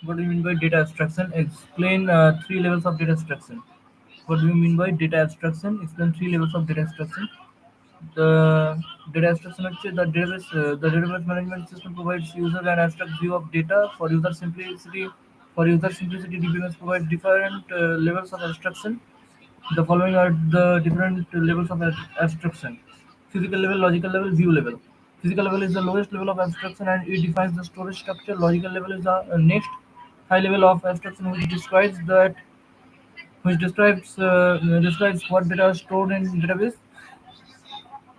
What do you mean by data abstraction? Explain three levels of data abstraction. What do you mean by data abstraction? Explain three levels of data abstraction. The data abstraction the database management system provides user an abstract view of data for user simplicity. For user simplicity, DBMS provides different levels of abstraction. The following are the different levels of abstraction: physical level, logical level, view level. Physical level is the lowest level of abstraction and it defines the storage structure. Logical level is the next high level of abstraction, which describes what data is stored in database,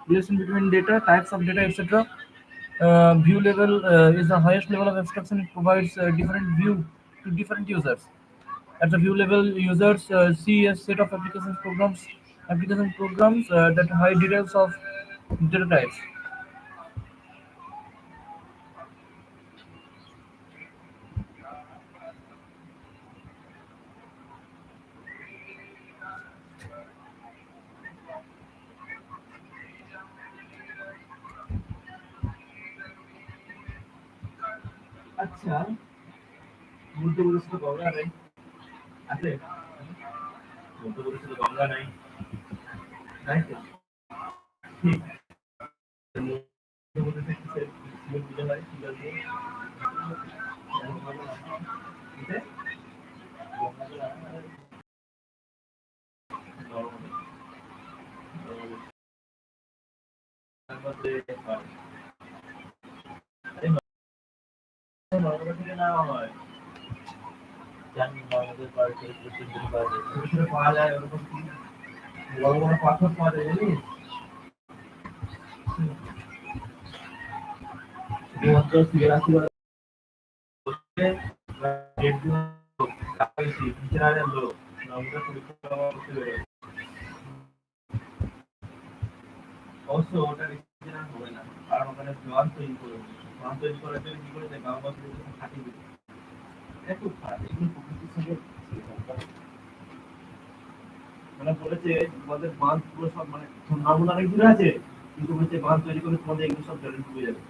relation between data, types of data, etc. View level is the highest level of abstraction. It provides different view to different users. At the view level, users see a set of application programs that hide details of data types. আচ্ছা, বলতে বলেছিল গঙ্গা নাই আছে, বলতে বলেছিল গঙ্গা নাই, নাই তো? ঠিক বলতে বলেছে কিসের পুজো হয় কি বলবো? কিসে? গঙ্গা তো হয়। আরে নর্মাল থেকে নেওয়া হয়, জানি নর্মাল পার্কে ছোট ছোট পাওয়া যায় ওরকম কি বড় বড় পাথর পাওয়া যায় জানিস? শুধুমাত্র শিলাশি লোক আমরা পরীক্ষা করতে বেরোয়। অবশ্য ওটা রিজিনাল হবে না, কারণ ওখানে প্ল্যান তৈরি করবে। প্ল্যান তৈরি করার জন্য কি করেছে গাঁও বাসীদের খাটিয়ে দিবে। এটা খুব খারাপ, এগুলো প্রকৃতির সঙ্গে মানে বলেছে তোমাদের বাঁধ পুরো সব মানে সুন্দরবন অনেক দূরে আছে, কিন্তু বলছে বাঁধ তৈরি করে তোমাদের এগুলো সব জলে ডুবে যাবে।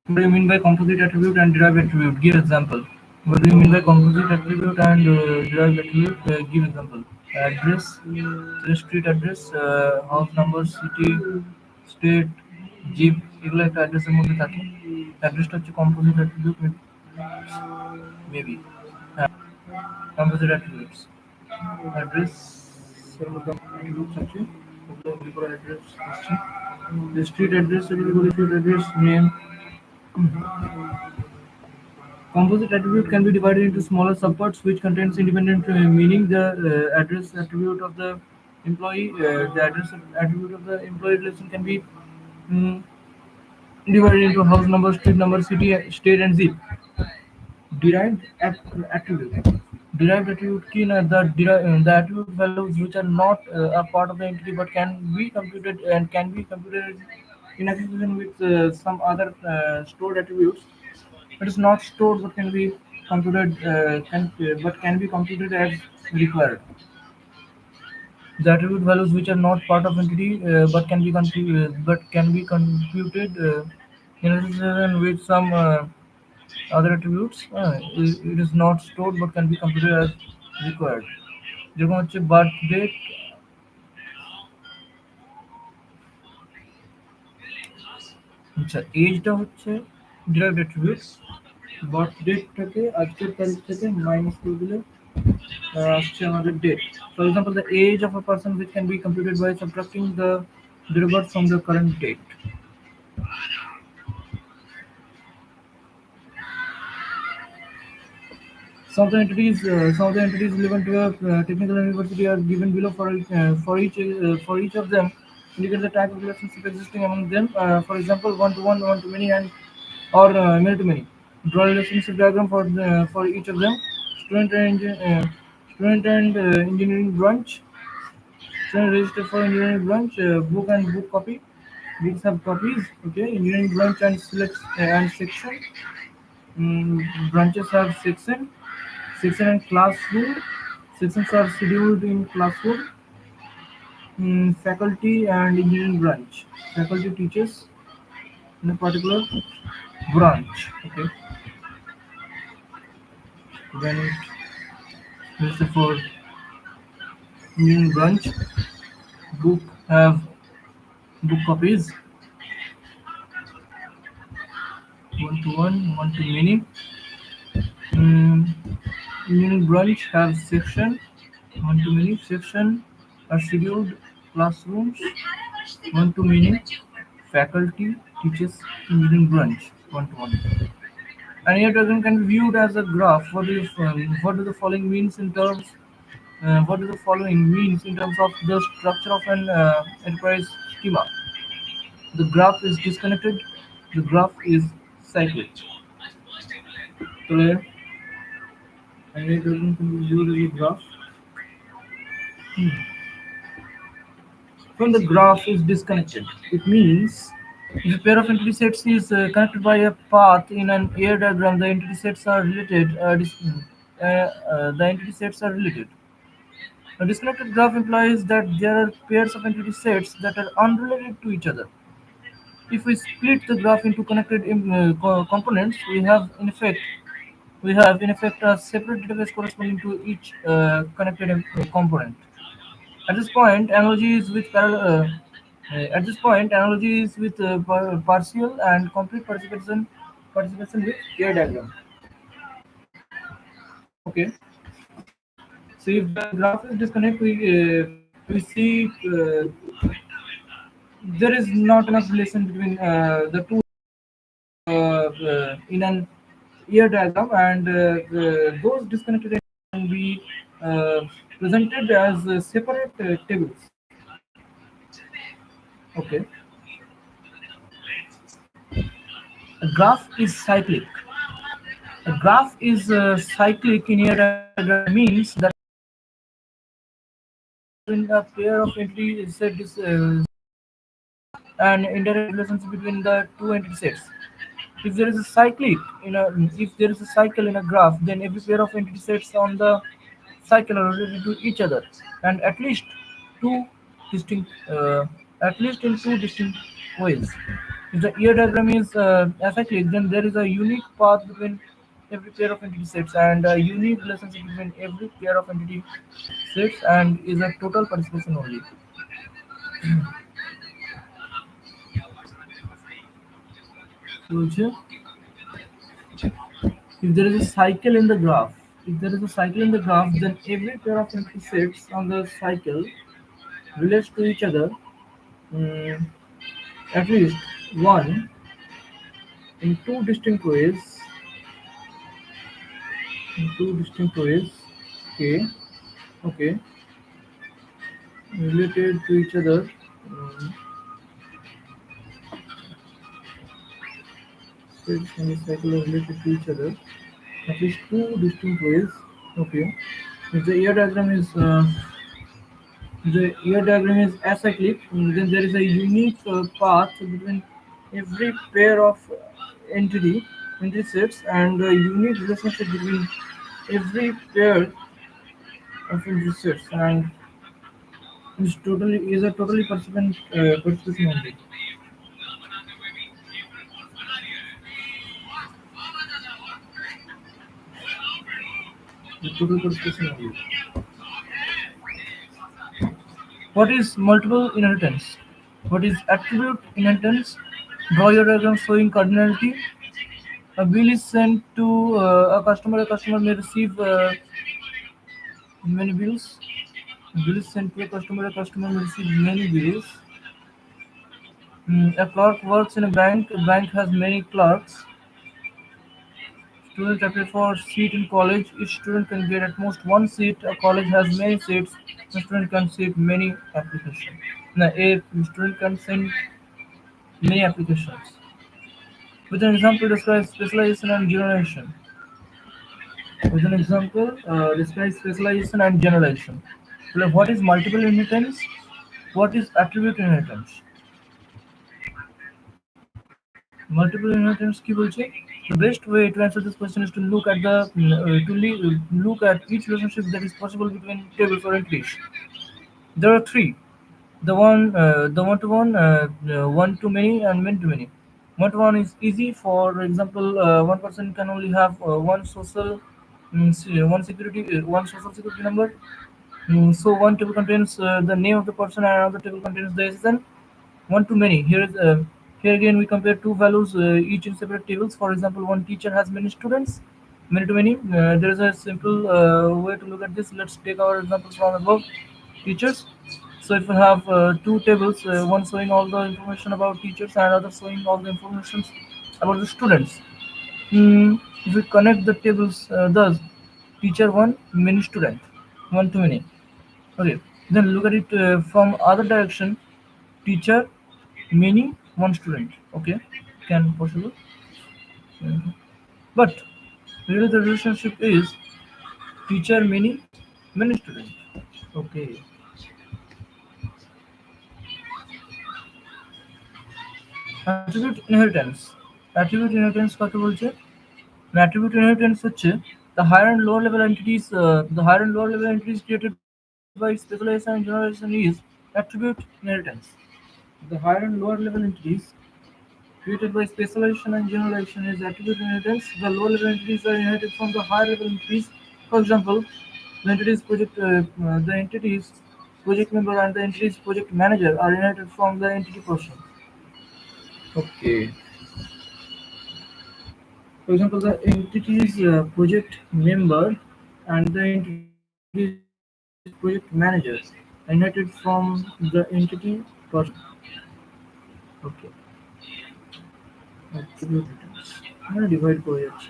What do you mean by composite attribute and derived attribute? Give example. What do you mean by composite attribute and derived attribute? Give example. Address, street address, house number, city, state, zip, এগুলো একটা অ্যাড্রেসের মধ্যে থাকে। অ্যাড্রেসটা হচ্ছে composite attribute maybe. Composite attributes address এর মধ্যে attributes আছে, ওগুলো করে অ্যাড্রেস আসছে। স্ট্রিট অ্যাড্রেস এগুলো করে street address name. Composite attribute can be divided into smaller subparts which contains independent meaning. The address attribute of the employee relation can be mm, divided into house number, street number, city, state, and zip. Derived attribute. Derived attribute key the attribute values which are not a part of the entity but can be computed in association with some other stored attributes. It is not stored but can be computed as required. The attribute values which are not part of entity but can be computed in association with some other attributes. It is not stored but can be computed as required. যেরকম হচ্ছে birth date, আচ্ছা এজটা হচ্ছে derived attribute. Birth ডেটটাকে আজকের তারিখ থেকে minus করে দিলে আসছে আমাদের date. For example the age of a person which can be computed by subtracting the date of birth from the current date. Some of the entities relevant to a technical university are given below. For each of them, indicate the type of relationship existing among them. For example, one-to-one, one-to-many, and or many-to-many. Draw a relationship diagram for each of them. Student and engineering branch. Student registered for engineering branch. Book and book copy. Books have copies. Okay. Engineering branch and select and section. Branches have section and classroom. Sections are scheduled in classroom. Faculty and engineering branch. Faculty teaches in a particular branch. Okay. Then let's say for new branch, book have book copies, one to many. Mm, New branch have section, one to many. Section are scheduled classrooms, one to many. Faculty teaches engineering branch, one to one. An ear diagram can be viewed as a graph. What do the following means in terms? What do the following means in terms of the structure of an enterprise schema? The graph is disconnected. The graph is cyclic. Clear? An ear diagram can be viewed as a graph. When the graph is disconnected, it means if a pair of entity sets is connected by a path in an air diagram, the entity sets are related. The entity sets are related. A disconnected graph implies that there are pairs of entity sets that are unrelated to each other. If we split the graph into connected components, we have in effect a separate database corresponding to each connected component. At this point, analogy is with partial and complete participation with air diagram. Okay. So if the graph is disconnected, we see there is not enough relation between the two in an ear diagram, and those disconnected can be uh, presented as separate tables. Okay. A graph is cyclic. A graph is cyclic in ear diagram means that between a pair of entity set is an indirect relationship between the two entity sets. If there is a cyclic in a if there is a cycle in a graph, then every pair of entity sets on the cycle are related to each other, and two distinct, at least in two distinct ways. If the ear diagram is acyclic, then there is a unique path between every pair of entity sets and a unique relationship between every pair of entity sets, and is a total participation only. So if there is a cycle in the graph, then every pair of empty sets on the cycle relates to each other, mm, at least one in two distinct ways. In two distinct ways. Okay, okay, related to each other. Mm, Sets on the cycle are related to each other. At least two distinct ways. Okay. If the ear diagram is acyclic, then there is a unique path between every pair of entity sets, and a unique relationship between every pair of entity sets, and is a totally participation only. The total participation only. What is multiple inheritance? What is attribute inheritance? Draw your diagram showing cardinality. A bill is sent to a customer. A customer may receive many bills. Bill is sent to a customer. A customer may receive many bills. A clerk works in a bank. A bank has many clerks. Students apply for seat in college. Each student can get at most one seat. A college has many seats. A student can seat many applications. Now, a student can send many applications. With an example, describe specialization and generalization. Describe specialization and generalization. Like, what is multiple inheritance? What is attribute inheritance? Multiple inheritance কি বলছে? The best way to answer this question is to look at each relationship that is possible between tables or entities. There are three: the one-to-one, one-to-many, and many-to-many. One-to-one is easy. For example, one person can only have one social. one social security number. So one table contains the name of the person and another table contains the SSN. One to many. Here again we compare two values each in separate tables. For example, one teacher has many students. Many to many. There is a simple way to look at this. Let's take our example from above. Teachers. So if we have two tables, one showing all the information about teachers and another showing all the information about the students. If we connect the tables, thus teacher one, many student, one to many. Okay. Then look at it from other direction. Teacher, many, one student. Okay. Can possible. Mhm. But really the relationship is teacher, many, many student. Okay. Attribute inheritance. Attribute inheritance কাকে বলছে? Attribute inheritance হচ্ছে the higher and lower level entities created by specialization and generalization is attribute inheritance. The higher and lower level entities created by specialization and generalization is attribute inheritance. The lower level entities are inherited from the higher level entities. For example, the entities project member and the entities project manager are inherited from the entity person. Okay. For example, the entity's project member and the entity's project manager inherited from the entity person. Okay. Attribute items. I'm going to divide by it.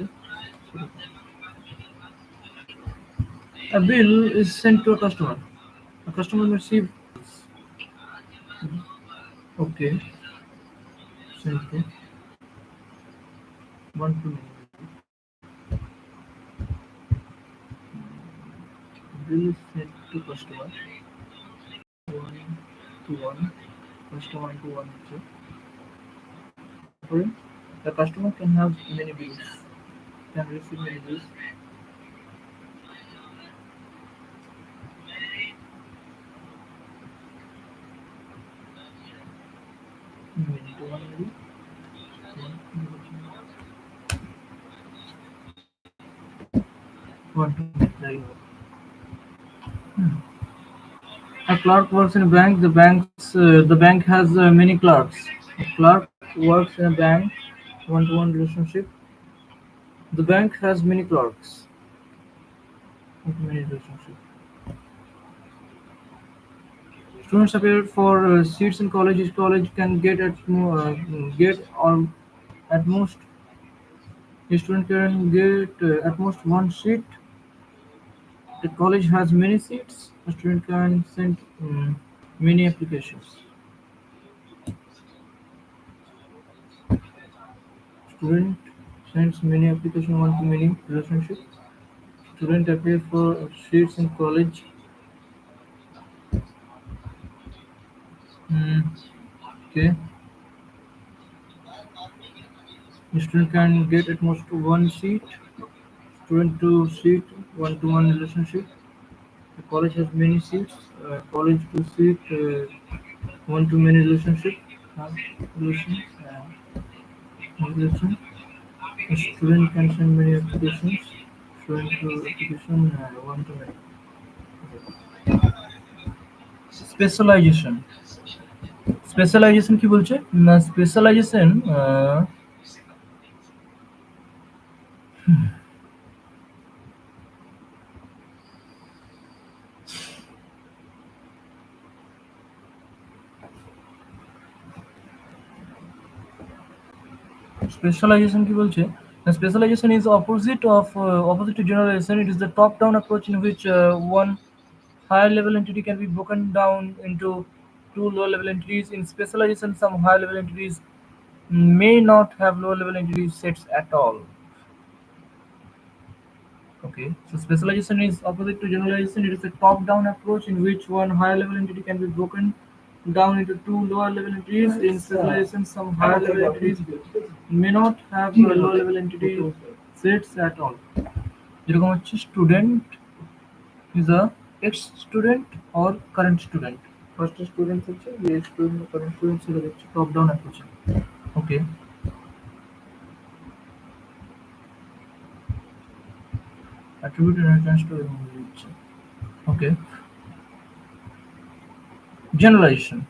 A bill is sent to a customer. A customer receives. Okay. Sent to one to many. Bill is sent to customer. One to one. Customer to one. According, the customer can have many bills. Can receive many bills. Many to one maybe. One to many. A clerk works in a bank. The bank has many clerks. A clerk works in a bank. One-to-one relationship. The bank has many clerks. Many relationship. Students appear for seats in college. Each college can get or at most a student can get at most one seat. The college has many seats. A student can send many applications. Student sends many application one to many relationship. Student appear for seats in college. Mm, okay. The student can get at most one seat. Student to seat one to one relationship. The college has many seats. College to seat one to many relationship. Relation. Relation. A student can send many applications. Student to application one to many. Specialisation specialisation কি বলছে না specialisation Specialization কি বলছে? Specialization is opposite to generalization. It is the top-down approach in which one higher level entity can be broken down into two lower level entities. In specialization, some higher level entities may not have lower level entity sets at all. Okay, so specialization is opposite to generalization. It is a top-down approach in which one higher level entity can be broken down into two lower level entities. In specialization, some higher level entities may not have lower level entity sets at all. যেরকম হচ্ছে student is a ex student or current student. First student হচ্ছে যে student or current student সেটা হচ্ছে top down approach. Okay. Attribute inheritance to language. Okay. Generalization.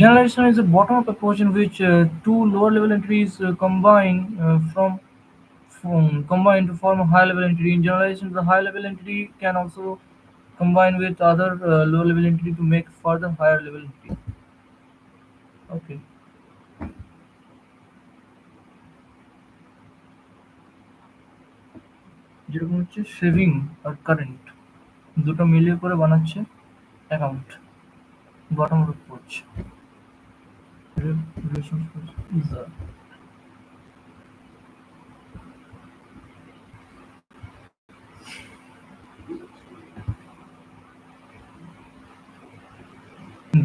Generalization is a bottom-up approach in which two lower-level entities combine to form a high-level entity. In generalization, the high-level entity can also combine with other low-level entity to make further higher-level entity. Okay. যেরকম হচ্ছে saving আর current দুটো মিলিয়ে করে বানাচ্ছে account bottom up approach is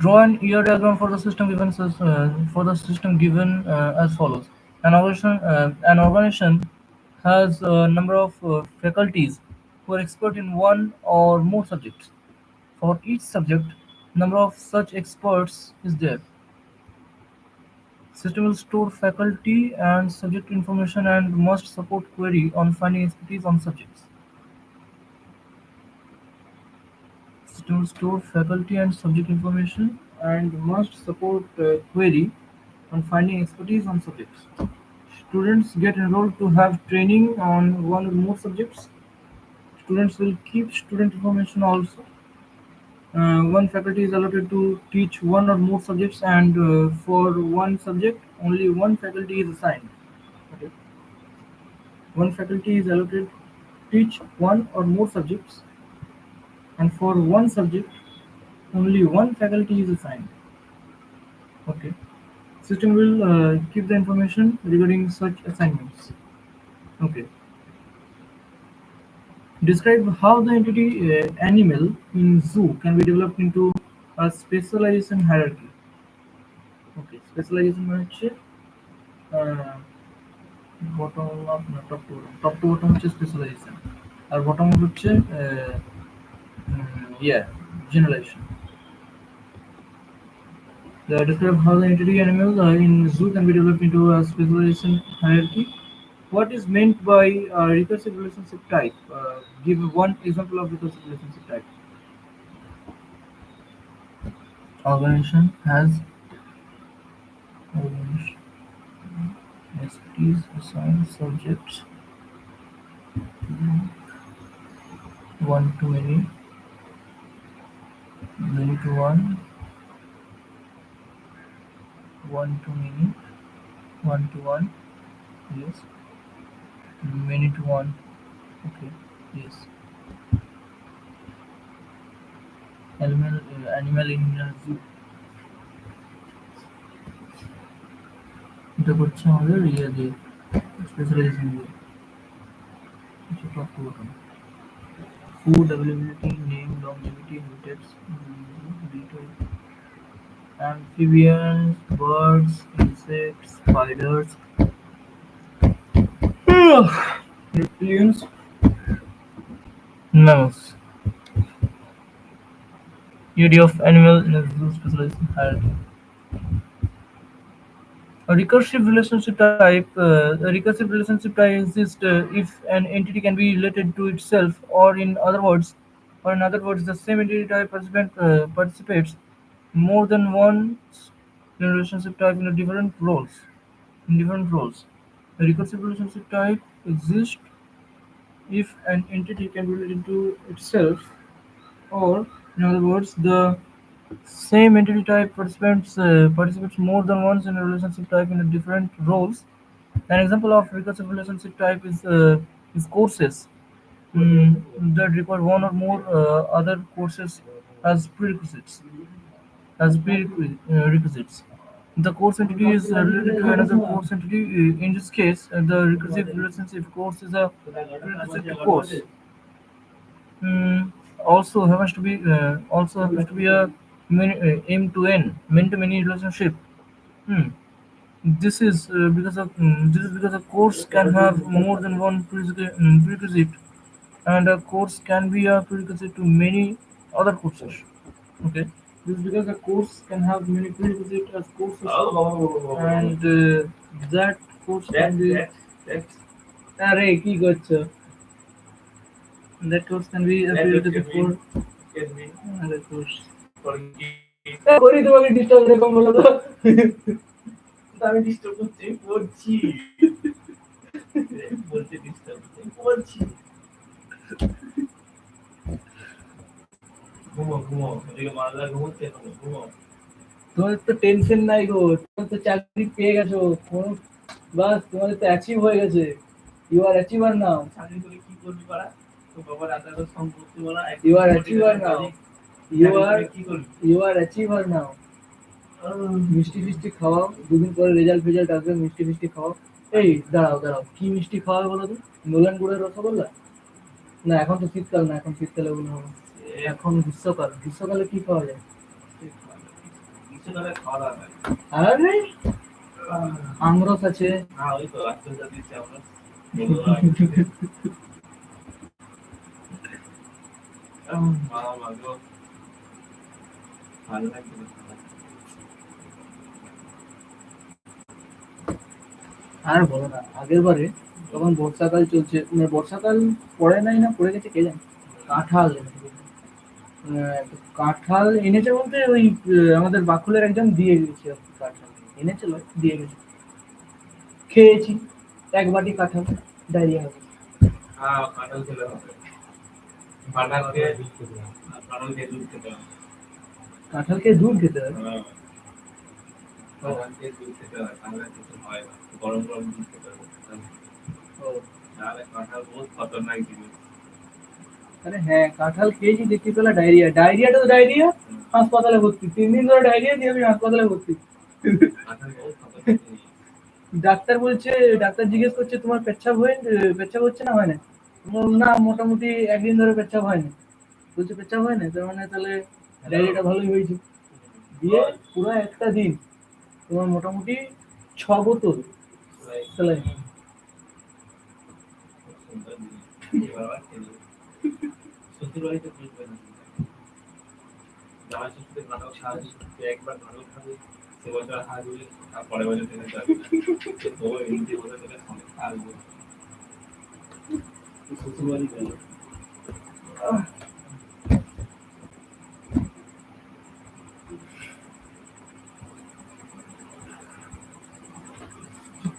draw an ER diagram for the system given as follows. An organization has a number of faculties who are expert in one or more subjects. For each subject, number of such experts is there. System will store faculty and subject information and must support query on finding expertise on subjects. System will store faculty and subject information and must support query on finding expertise on subjects. Students get enrolled to have training on one or more subjects. Students will keep student information also. One faculty is allotted to teach one or more subjects, and for one subject, only one faculty is assigned. Okay. One faculty is allotted to teach one or more subjects, and for one subject, only one faculty is assigned. Okay. System will keep the information regarding such assignments. Okay. Describe how the entity animal in zoo can be developed into a specialization hierarchy. Okay, specialization মানে হচ্ছে bottom up না top to bottom হচ্ছে specialisation আর bottom up হচ্ছে ইয়া generalisation. Describe how the entity animal in zoo can be developed into a specialization hierarchy. What is meant by recursive relationship type? Give one example of recursive relationship type. Organization has organization expertise assigned subjects one to many, many to one, one to many, one to one. Yes, many to one. Okay. Yes. Animal in zoo. এটা করছে আমাদের ইয়ে দিয়ে specialisation দিয়ে কিছু top to bottom. Food availability, name, longevity, habitats, detail, amphibians, birds, insects, spiders, reptilians, mammals. Unity of animal in a zoo specialization hierarchy. A recursive relationship type exists if an entity can be related to itself, or in other words, the same entity type participates more than once in a relationship type in a different roles. In different roles, a recursive relationship type exists if an entity can be related to itself, or in other words, the same entity type participates more than once in a relationship type in a different roles. An example of recursive relationship type is courses that require one or more other courses as prerequisites. Requisites. The course entity is related to another course entity. In this case, the recursive relationship course is a prerequisite to course. Also happens to be a M to N, many to many relationship. Hmm. This is because a course can have more than one prerequisite, and a course can be a prerequisite to many other courses. Okay, this is because a course can have many prerequisites as courses, and that course can be. আরে কি করছো? That course can be affiliated before other course. করি তোমাকে disturb এরকম বলো তো আমি disturb করছি পড়ছি বলতে ডিস্টার্ব পড়ছি ঘুমো ঘুমো এদিকে মালদা ঘুমোচ্ছে ঘুমো তোমাদের তো টেনশন নাই গো তোমার তো চাকরি পেয়ে গেছো কোনো বাস তোমাদের তো অ্যাচিভ হয়ে গেছে ইউ আর অ্যাচিভার নাও চাকরি করে কি করবি পারা তো বাবা রাতে তো সম্পত্তি বলা you are achiever now you are achiever now মিষ্টি ফিষ্টি খাওয়াও দুদিন পরে রেজাল্ট ফেজাল্ট আসবে মিষ্টি ফিষ্টি খাওয়াও এই দাঁড়াও দাঁড়াও কি মিষ্টি খাওয়াবে বলো তো নোলান গুড়ের রসগোল্লা না এখন তো শীতকাল না এখন শীতকালে ওগুলো হবে এখন গ্রীষ্মকাল গ্রীষ্মকালে কি খাওয়া যায় গ্রীষ্মকালে খাওয়া দাওয়া হয় আরে আঙ্গরস আছে হ্যাঁ ওই তো আজকাল দিচ্ছে আমরা বাবা গো ভালো লাগছে আর বলো না আগের বারে তখন বর্ষাকাল চলছে মানে বর্ষাকাল পড়ে নাই না পড়ে গেছে কে জানে কাঁঠাল তো কাঁঠাল এনেছে বলতে ওই আমাদের বাকুলের একজন দিয়ে গেছে আর কি কাঁঠাল এনেছিল দিয়ে গেছে খেয়েছি এক বাটি কাঁঠাল ডায়রিয়া হবে হ্যাঁ কাঁঠাল খেলে হবে কাঁঠাল খেয়ে দুধ খেতে হবে কাঁঠাল খেয়ে দুধ খেতে হবে কাঁঠাল খেয়ে দুধ খেতে হয় তাহলে কিছু হয় না গরম গরম দুধ খেতে হবে ও তাহলে কাঁঠাল বহুত খতরনাক জিনিস আরে হ্যাঁ কাঁঠাল খেয়েছি দেখতে পেলা ডায়রিয়া ডায়রিয়াটা তো ডায়রিয়া হাসপাতালে ভর্তি 3 দিন ধরে ডায়রিয়া দিয়ে আমি হাসপাতালে ভর্তি কাঁঠাল বহুত খতরনাক জিনিস ডাক্তার বলছে ডাক্তার জিজ্ঞেস করছে তোমার পেচ্ছাব হচ্ছে না হয় না না মোটামুটি একদিন ধরে পেচ্ছাব হয়নি বলছে পেচ্ছাব হয় না তার মানে তাহলে ডায়রিয়াটা ভালোই হয়েছে দিয়ে পুরো একটা দিন তোমার মোটামুটি 6 বোতল স্যালাইন শ্বশুর বাড়িতে বুঝবে না জামাই ষষ্ঠীতে নাটক সাহায্য একবার নাটক খাবে সে বছর হারবে আর পরের বছর থেকে যাবে তো এমনি বলে তোকে হারবে শ্বশুর বাড়ি গেল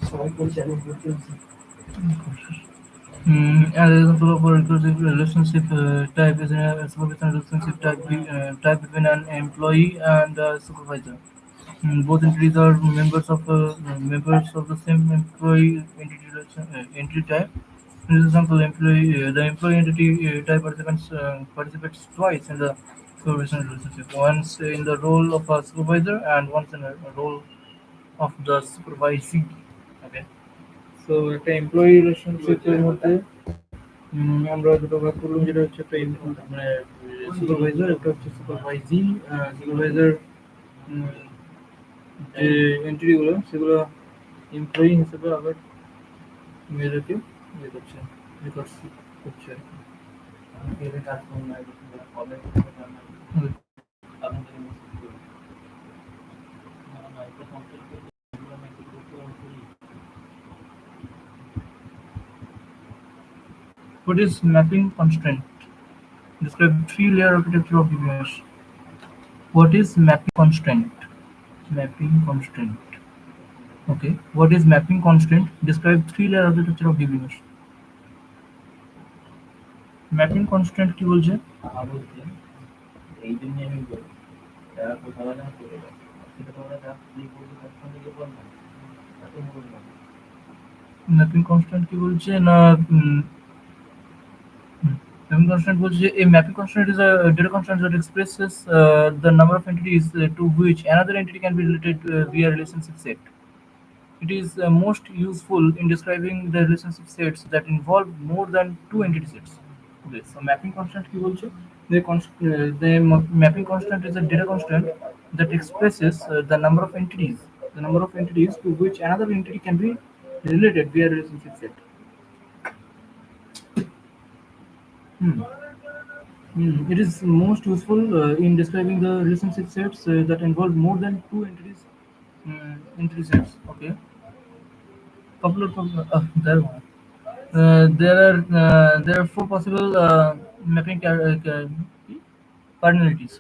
সবাই বলছে আমি বলতে as an example of a recursive relationship type is a supervision relationship type between an employee and a supervisor. Both entities are members of the same employee entity type. In this example, the employee entity type participates twice in the supervision relationship. Once in the role of a supervisor and once in a role of the supervisee. Okay. So একটা employee রিলেশনশিপের মধ্যে আমরা দুটো ভাগ করলাম যেটা হচ্ছে একটা মানে সুপারভাইজার একটা হচ্ছে সুপারভাইজিং সুপারভাইজার যে এন্ট্রিগুলো সেগুলো এমপ্লয়ি হিসেবে আবার মেয়েদেরকে ইয়ে করছে রিকর্সিভ করছে আর কি এদের কাজ করুন না কবে আপনাদের what is mapping constraint? Describe three-layer architecture of DBMS. What is mapping constraint? Mapping constraint. Okay. What is mapping constraint? Describe three-layer architecture of DBMS. Mapping constant কি বলছে বলছে এই জন্য আমি বলি যারা কোথাও না করে দেয় সেটা তোমরা যা কি বলছো তার সঙ্গে যে বল না এত বল না ম্যাপিং কনস্ট্যান্ট কি বলছে না mapping constant was a mapping constant is a data constant that expresses the number of entities to which another entity can be related via relationship set. It is most useful in describing the relationship sets that involve more than two entity sets. Okay, so mapping constant কি বলছে? The mapping constant is a data constant that expresses the number of entities to which another entity can be related via relationship set. Hmm. It is most useful in describing the relationship sets that involve more than two entities. Entity sets. Okay. Popular. There one. There are four possible mapping cardinalities.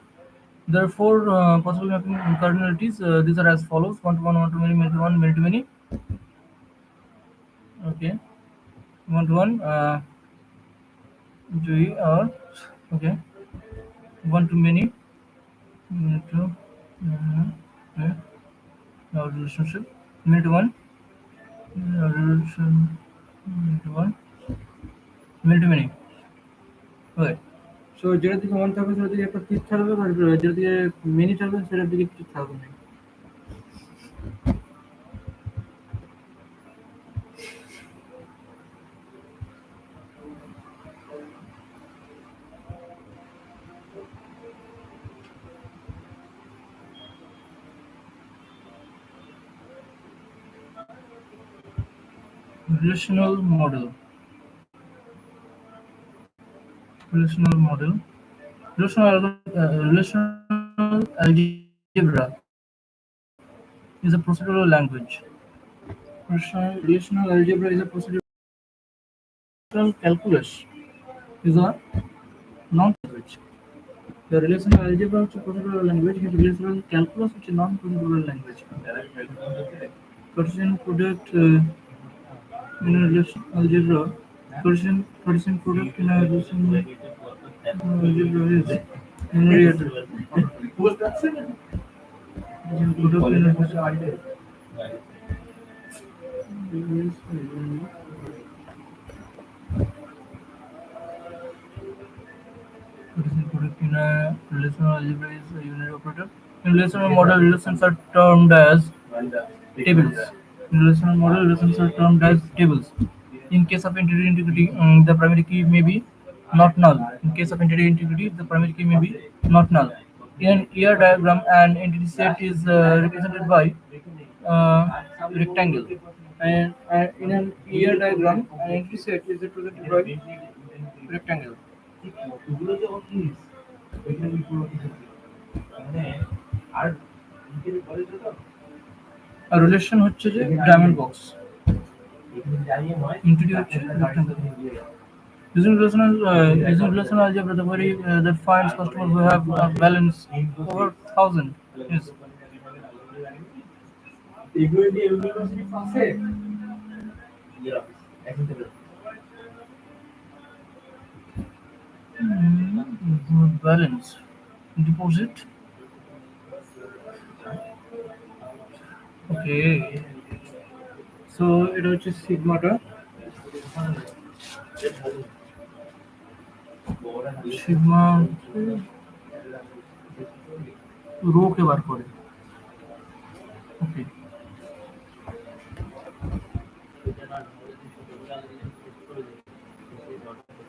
There are four possible mapping cardinalities. These are as follows: one to one, one to many, many to one, many to many. Okay, one to one, to or okay, one to many, many to okay, our relationship, many to one, relation, many to one, many to many. Okay. So যেটার দিকে one থাকবে সেটার দিকে একটা তীর থাকবে, আর যেটার দিকে মেনি থাকবে সেটার দিকে তীর থাকবে না। Relational model. Relational model. Relational algebra is a procedural language. Relational algebra is a procedural calculus is a non-language. The relational algebra is a procedural language, and relational calculus is a non-procedural language. Cartesian product in a relational algebra. Cartesian product in a relational algebra is numerator. Cartesian product in a Cartesian product in a relational algebra is a unit operator. In relational model, relations are termed as tables. In relational model, relations are termed as tables. In case of entity integrity, the primary key may be not null. In case of entity integrity, the primary key may be not null. In an ER diagram, an entity set is represented by rectangle. And in an ER diagram, an entity set is represented by rectangle. A relation হচ্ছে যে diamond box. Entity হচ্ছে rectangle. Using relational algebra, the query that finds customers who have a balance over 1,000 is balance deposit. Okay, so এটা হচ্ছে সিগমাটা, sigma rho কে বার করে। Okay.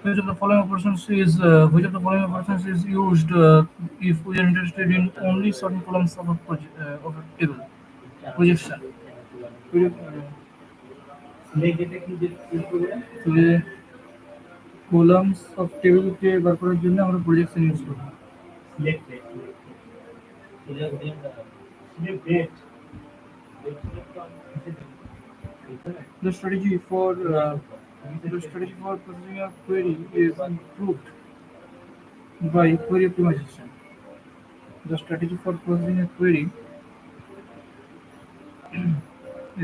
Which of the following operations is used if we are interested in only certain columns of of a table? Projection. So, columns of table কে বার করার জন্য আমরা projection use করব। The strategy for processing a query is improved by query optimization. The strategy for processing a query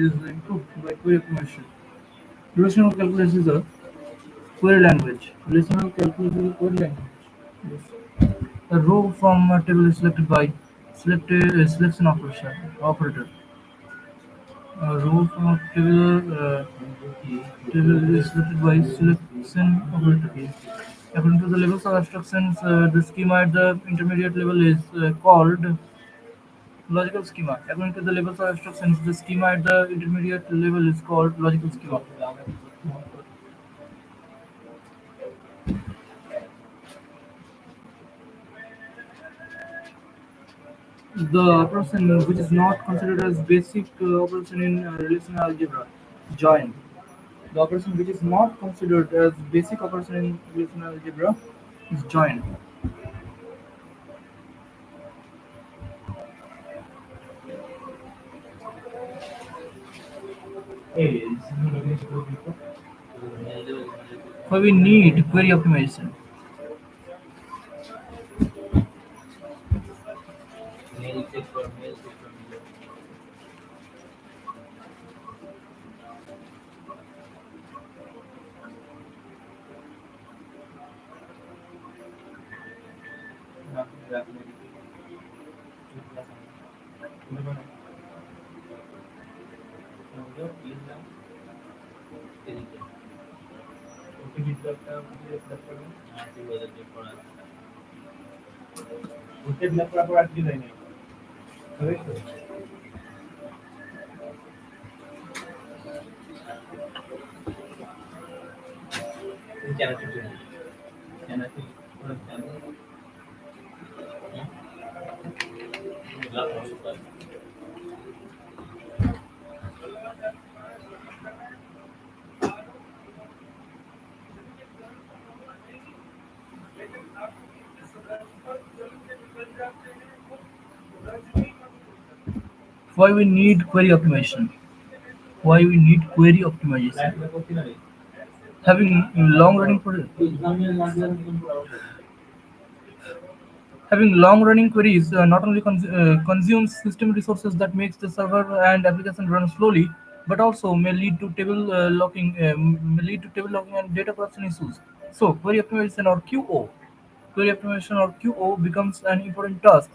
is improved by query optimization. Relational calculus is a query language. Relational calculus is a query language. Yes. A row from a table is selected by selection operator. A row from a table is selected by selection operator. According to the levels of abstractions, the schema at the intermediate level is called logical schema. According to the levels of abstractions, the schema at the intermediate level is called logical schema. The operation which is not considered as basic operation in relational algebra, join. The operation which is not considered as basic operation in relational algebra is join. Why we need query optimization? Why we need query optimization? Why we need query optimization? Having long-running Having long-running queries not only consumes system resources that makes the server and application run slowly, but also may lead to table locking and data corruption issues. So, query optimization or QO, becomes an important task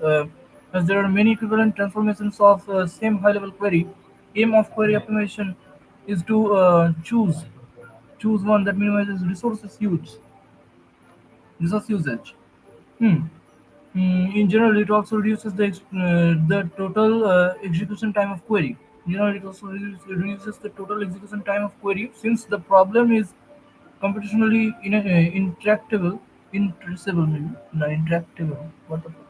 as there are many equivalent transformations of same high-level query. Aim of query optimization is to choose one that minimizes resource usage. Hmm. In general, it also reduces the total execution time of query. In general, it also reduces the total execution time of query since the problem is computationally intractable. Intraceable, maybe? No, intractable. What the fuck?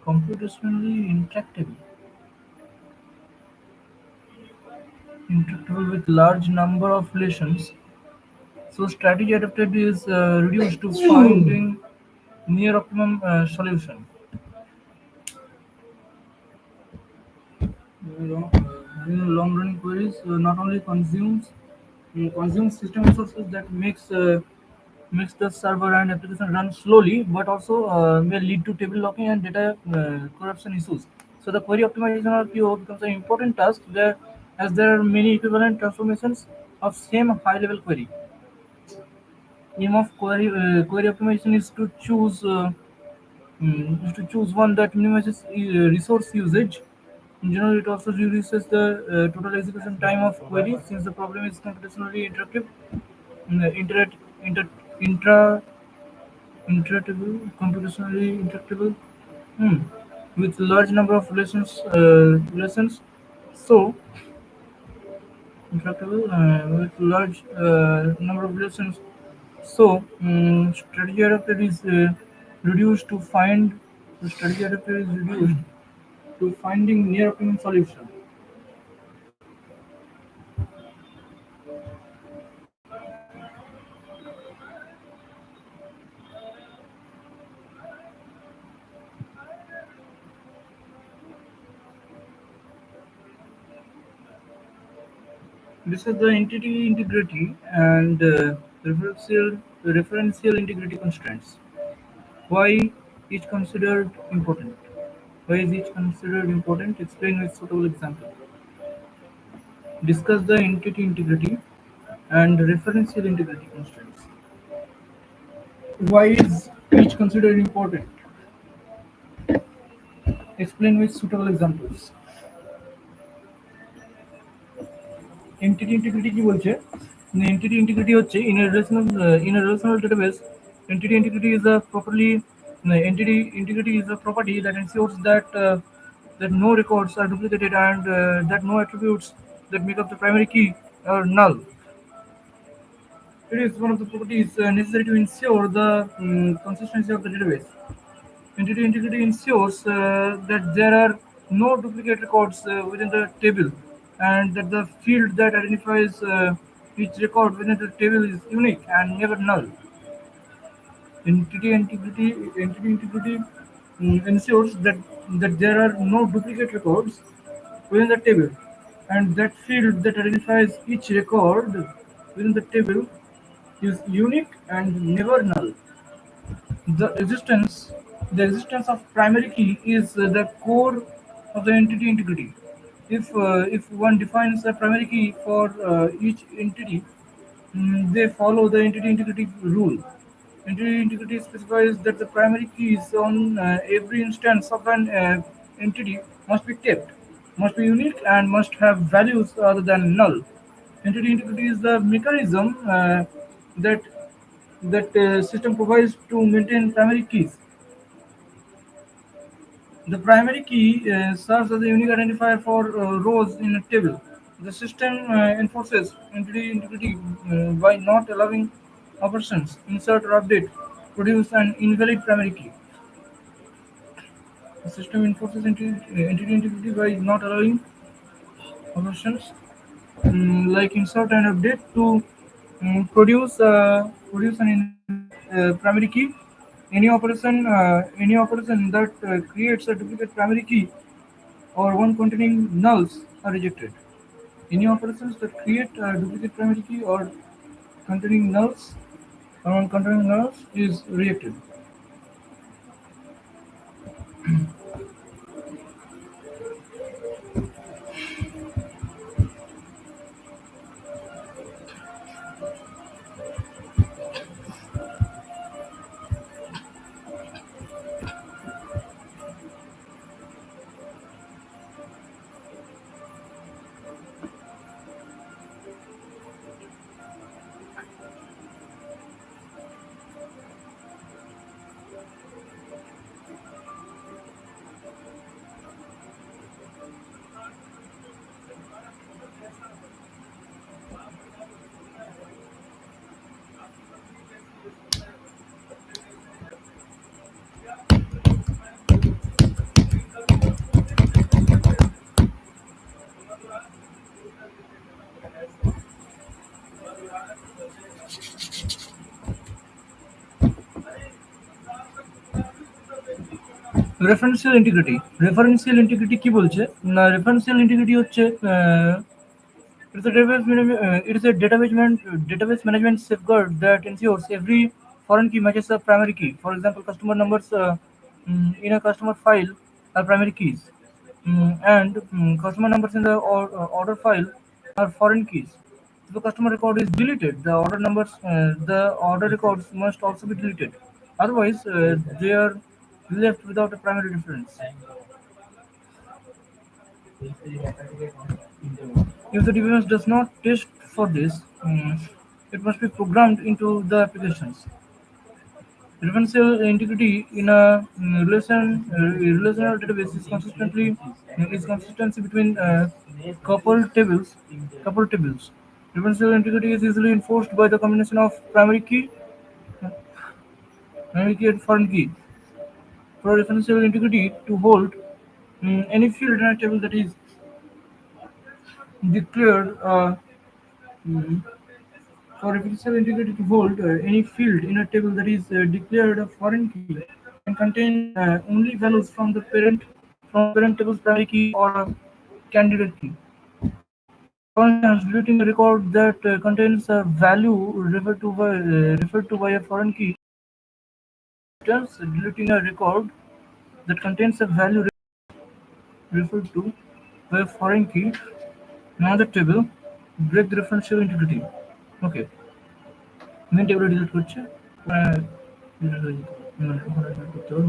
Computationally intractable with large number of relations. So strategy adapted is reduced to finding near optimum solution. Long-running queries not only consumes system resources that makes the server and application run slowly, but also may lead to table locking and data corruption issues. So the query optimization or QO becomes an important task there, as there are many equivalent transformations of same high-level query. Aim of query optimization is to choose one that minimizes resource usage. In general, it also reduces the total execution time of query since the problem is computationally interactive, inter, inter, intra, computationally interactable, hmm, with large number of relations. So, interactable with large number of relations. So, strategy adapted is reduced to find. The strategy adapted is reduced to finding near optimum solution. This is the entity integrity and referential integrity constraints. Why each considered important? Why is each considered important? Explain with suitable example. Discuss the entity integrity and referential integrity constraints. Why is each considered important? Explain with suitable examples. Entity integrity কি বলছে? Entity integrity হচ্ছে in a relational database, entity integrity is a properly entity integrity is a property that ensures that no records are duplicated and that no attributes that make up the primary key are null. It is one of the properties necessary to ensure the consistency of the database. Entity integrity ensures that there are no duplicate records within the table and that the field that identifies each record within the table is unique and never null. Entity integrity ensures that there are no duplicate records within the table and that field that identifies each record within the table is unique and never null. The existence, the existence of primary key is the core of the entity integrity. If one defines a primary key for each entity, they follow the entity integrity rule. Entity integrity specifies that the primary keys on every instance of an entity must be kept, must be unique, and must have values other than null. Entity integrity is the mechanism that system provides to maintain primary keys. The primary key serves as a unique identifier for rows in a table. The system enforces entity integrity by not allowing operations, insert or update, produce an invalid primary key. The system enforces entity integrity by not allowing operations like insert and update to produce an invalid primary key. Any operation that creates a duplicate primary key or one containing nulls are rejected. Any operations that create a duplicate primary key or containing nulls or one containing nulls is rejected. Referential integrity referential integrity কি বলছে না referential integrity হচ্ছে it is a database management safeguard that ensures every foreign key matches a primary key. For example, customer numbers in a customer file are primary keys, and customer numbers in the order file are foreign keys. If a customer record is deleted, the order records must also be deleted. Otherwise, they are left without a primary reference. If the device does not test for this, it must be programmed into the applications. Referential integrity in a relational database is consistency between coupled tables. Referential integrity is easily enforced by the combination of primary key and foreign key. For referential integrity to hold, any field in a table that is declared mm, for referential integrity to hold, any field in a table that is declared a foreign key can contain only values from parent table's primary key or a candidate key. For instance, deleting a record that contains a value referred to by a foreign key. For instance, deleting a record that contains a value referred to by a foreign key in another table break the referential integrity. Okay, main table delete করছে, delete হয়ে যেত। ওখানে delete করতে হবে।